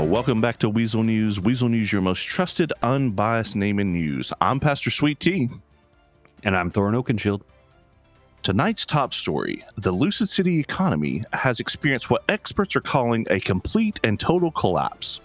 Welcome back to Weazel News. Weazel News, your most trusted, unbiased name in news. I'm Pastor Sweet Tea. And I'm Thorin Oakenshield. Tonight's top story: the Lucid City economy has experienced what experts are calling a complete and total collapse.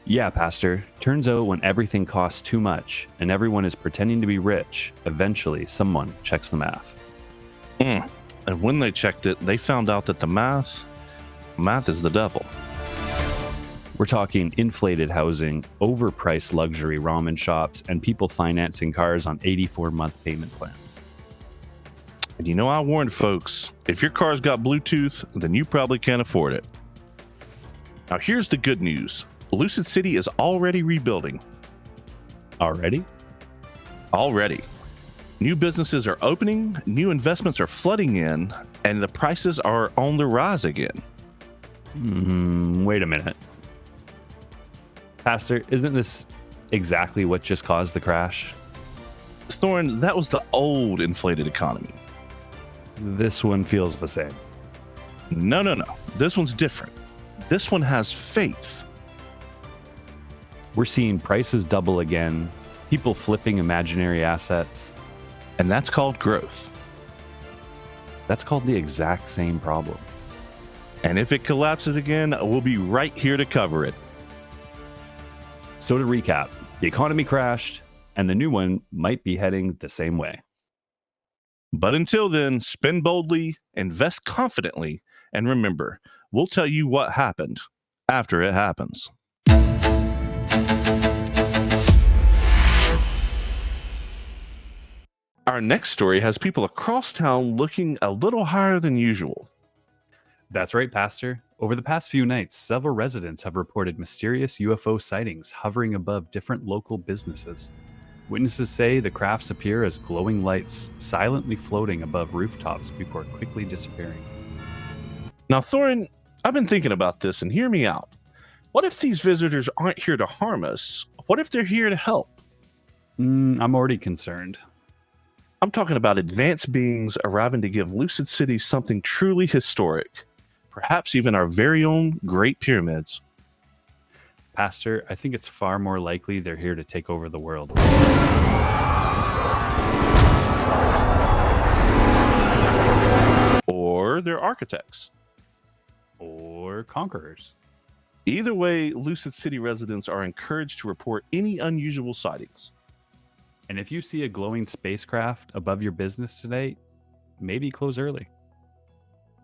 Yeah, Pastor. Turns out when everything costs too much and everyone is pretending to be rich, eventually someone checks the math. And when they checked it, they found out that the math is the devil. We're talking inflated housing, overpriced luxury ramen shops, and people financing cars on 84-month payment plans. And you know, I warned folks, if your car's got Bluetooth, then you probably can't afford it. Now here's the good news. Lucid City is already rebuilding. Already? Already. New businesses are opening, new investments are flooding in, and the prices are on the rise again. Wait a minute. Pastor, isn't this exactly what just caused the crash? Thorin, that was the old inflated economy. This one feels the same. No. This one's different. This one has faith. We're seeing prices double again, people flipping imaginary assets. And that's called growth. That's called the exact same problem. And if it collapses again, we'll be right here to cover it. So to recap, the economy crashed, and the new one might be heading the same way. But until then, spend boldly, invest confidently, and remember, we'll tell you what happened after it happens. Our next story has people across town looking a little higher than usual. That's right, Pastor. Over the past few nights, several residents have reported mysterious UFO sightings hovering above different local businesses. Witnesses say the crafts appear as glowing lights, silently floating above rooftops before quickly disappearing. Now, Thorin, I've been thinking about this, and hear me out. What if these visitors aren't here to harm us? What if they're here to help? I'm already concerned. I'm talking about advanced beings arriving to give Lucid City something truly historic. Perhaps even our very own Great Pyramids. Pastor, I think it's far more likely they're here to take over the world. Or they're architects. Or conquerors. Either way, Lucid City residents are encouraged to report any unusual sightings. And if you see a glowing spacecraft above your business today, maybe close early.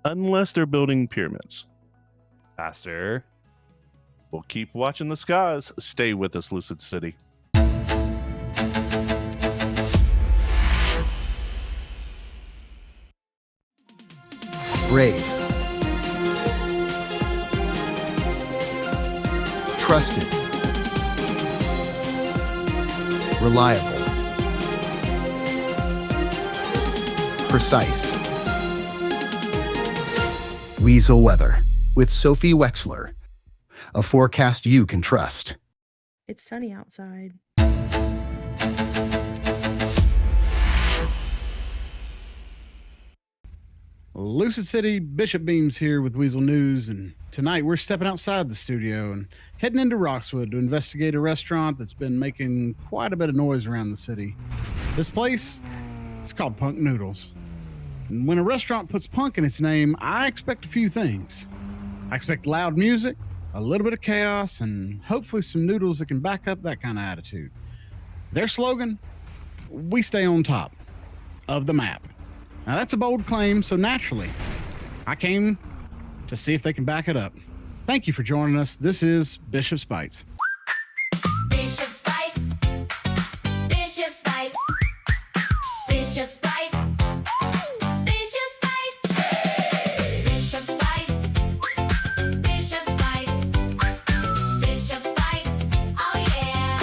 Unless they're building pyramids. Pastor. We'll keep watching the skies. Stay with us, Lucid City. Brave. Trusted. Reliable. Precise. Weazel weather with Sophie Wexler. A forecast you can trust. It's sunny outside. Lucid City, Bishop Beams here with Weazel News, and tonight we're stepping outside the studio and heading into Roxwood to investigate a restaurant that's been making quite a bit of noise around the city. This place, it's called Punk Noodles. And when a restaurant puts punk in its name, I expect a few things. I expect loud music, a little bit of chaos, and hopefully some noodles that can back up that kind of attitude. Their slogan, we stay on top of the map. Now that's a bold claim, so naturally, I came to see if they can back it up. Thank you for joining us. This is Bishop's Bites. Bishop's Bites. Bishop's Bites. Bishop's Bites. Bishop's Bites. Bishop's Bites. Bishop's Bites. Bishop's Bites. Oh yeah.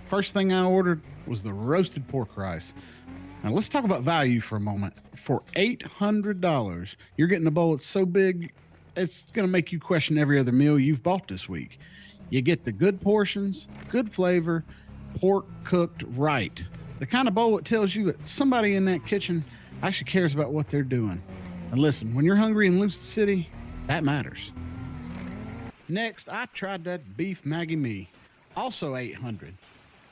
First thing I ordered was the roasted pork rice. Now let's talk about value for a moment. For $800, you're getting a bowl that's so big, it's going to make you question every other meal you've bought this week. You get the good portions, good flavor, pork cooked right. The kind of bowl that tells you that somebody in that kitchen actually cares about what they're doing. And listen, when you're hungry in Lucid City, that matters. Next, I tried that beef Maggie Mee, also $800.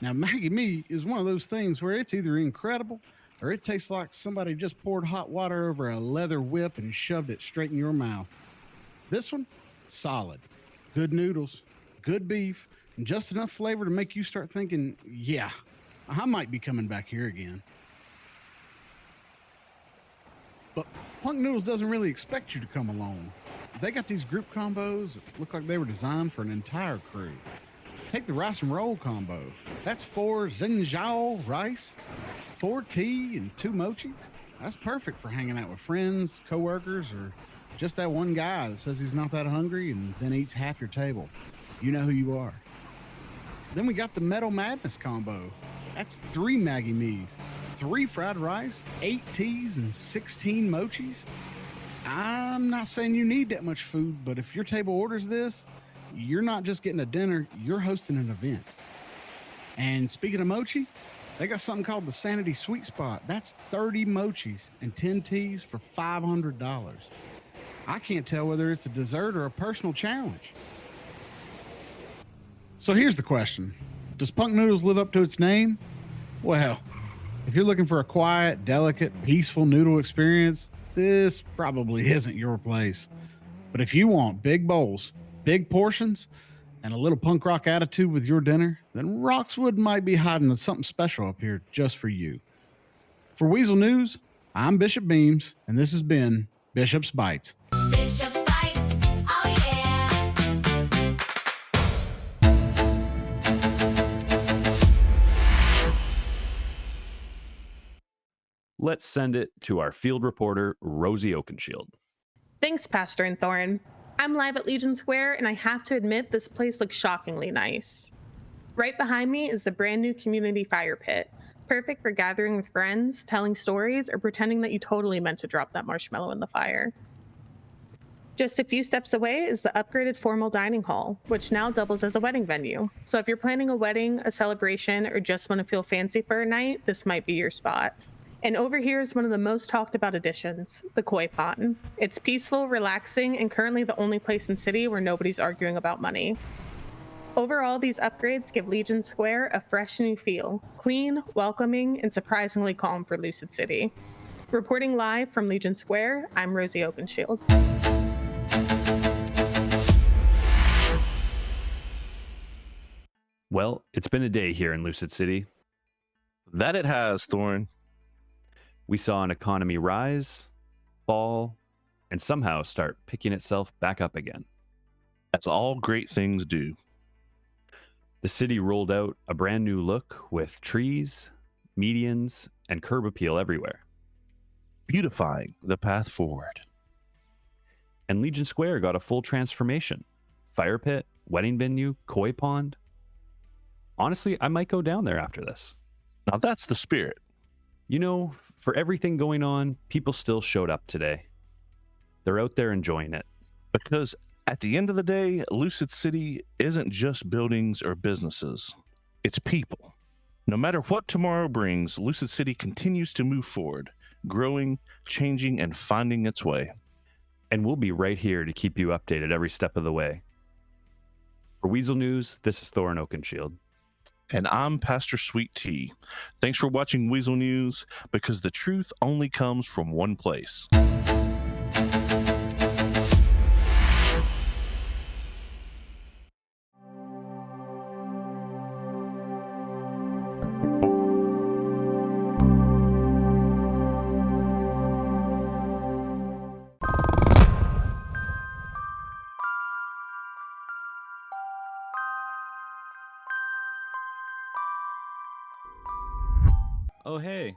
Now, Maggie Mee is one of those things where it's either incredible or it tastes like somebody just poured hot water over a leather whip and shoved it straight in your mouth. This one, solid. Good noodles, good beef, and just enough flavor to make you start thinking, yeah, I might be coming back here again. But Punk Noodles doesn't really expect you to come along. They got these group combos that look like they were designed for an entire crew. Take the rice and roll combo. That's 4 Xinjiao rice, 4 tea, and 2 mochis. That's perfect for hanging out with friends, coworkers, or just that one guy that says he's not that hungry and then eats half your table. You know who you are. Then we got the Metal Madness combo. That's 3 Maggie Mees, 3 fried rice, 8 teas, and 16 mochis. I'm not saying you need that much food, but if your table orders this, you're not just getting a dinner, you're hosting an event. And speaking of mochi, they got something called the Sanity Sweet Spot. That's 30 mochis and 10 teas for $500. I can't tell whether it's a dessert or a personal challenge. So here's the question. Does Punk Noodles live up to its name? Well, if you're looking for a quiet, delicate, peaceful noodle experience, this probably isn't your place. But if you want big bowls, big portions, and a little punk rock attitude with your dinner, then Roxwood might be hiding something special up here just for you. For Weazel News, I'm Bishop Beams, and this has been Bishop's Bites. Bishop's Bites, oh yeah. Let's send it to our field reporter, Rosie Oakenshield. Thanks, Pastor and Thorne. I'm live at Legion Square, and I have to admit this place looks shockingly nice. Right behind me is the brand new community fire pit, perfect for gathering with friends, telling stories, or pretending that you totally meant to drop that marshmallow in the fire. Just a few steps away is the upgraded formal dining hall, which now doubles as a wedding venue. So if you're planning a wedding, a celebration, or just want to feel fancy for a night, this might be your spot. And over here is one of the most talked about additions, the koi pond. It's peaceful, relaxing, and currently the only place in city where nobody's arguing about money. Overall, these upgrades give Legion Square a fresh new feel, clean, welcoming, and surprisingly calm for Lucid City. Reporting live from Legion Square, I'm Rosie Oakenshield. Well, it's been a day here in Lucid City. That it has, Thorne. We saw an economy rise, fall, and somehow start picking itself back up again. As all great things do. The city rolled out a brand new look with trees, medians, and curb appeal everywhere. Beautifying the path forward. And Legion Square got a full transformation. Fire pit, wedding venue, koi pond. Honestly, I might go down there after this. Now that's the spirit. You know, for everything going on, people still showed up today. They're out there enjoying it. Because at the end of the day, Lucid City isn't just buildings or businesses. It's people. No matter what tomorrow brings, Lucid City continues to move forward, growing, changing, and finding its way. And we'll be right here to keep you updated every step of the way. For Weazel News, this is Thorne Oakenshield. And I'm Pastor Sweet Tea. Thanks for watching Weazel News, because the truth only comes from one place. Oh, hey,